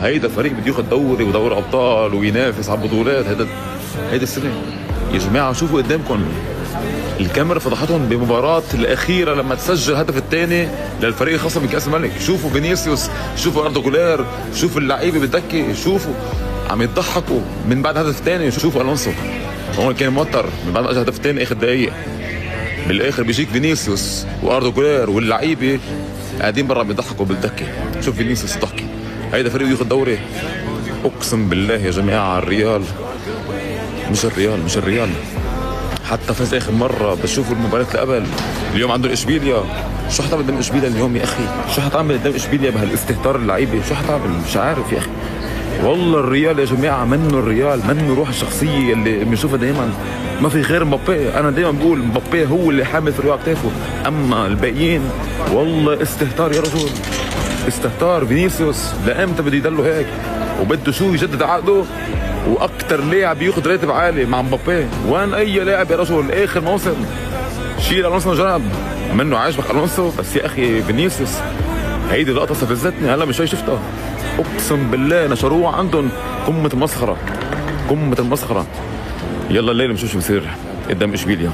هيدا فريق بده ياخذ دوري ودوري ابطال وينافس على البطولات. هيدا السنه يا جماعه. شوفوا قدامكم الكاميرا فضحتهم بمباراة الأخيرة لما تسجل الهدف الثاني للفريق الخصم من كأس الملك. شوفوا فينيسيوس، شوفوا أردا جولير، شوفوا اللعيبة بالدكة، شوفوا عم يضحكوا من بعد الهدف الثاني. شوفوا ألونسو هون كان موتر من بعد ما اجى الهدف الثاني آخر دقايق، بالآخر بيجيك فينيسيوس وأردا جولير واللعيبة قاعدين برا بيضحكوا بالدكة. شوف فينيسيوس ضحكي. هيدا فريق ياخذ دوري. أقسم بالله يا جماعة الريال مش الريال حتى فاز اخر مره. بشوفوا المباراه اللي قبل اليوم عنده اشبيليا. شو حتعمل قدام اشبيليا اليوم يا اخي؟ شو حتعمل قدام اشبيليا بهالاستهتار اللعيبه؟ شو حتعمل؟ مش عارف يا اخي. والله الريال يا جماعه منه الريال، منه روح الشخصيه اللي بنشوفها دائما. ما في غير مبابي. انا دائما بقول مبابي هو اللي حامل فريق على كتافه، اما الباقيين والله استهتار يا رجل، استهتار. فينيسيوس لامتى بده يضلوا هيك؟ وبده شو يجدد عقده؟ واكثر لاعب ياخذ راتب عالي مع مبابي. وين اي لاعب يا رجل اخر موسم؟ شيل الونسو جنب منه. عاجبك الونسو بس يا اخي فينيسيوس هيدي لقطه استفزتني هلا مش شفتها. اقسم بالله نشروها عندهم قمه المسخره. يلا الليله بنشوف شو بصير قدام اشبيليا.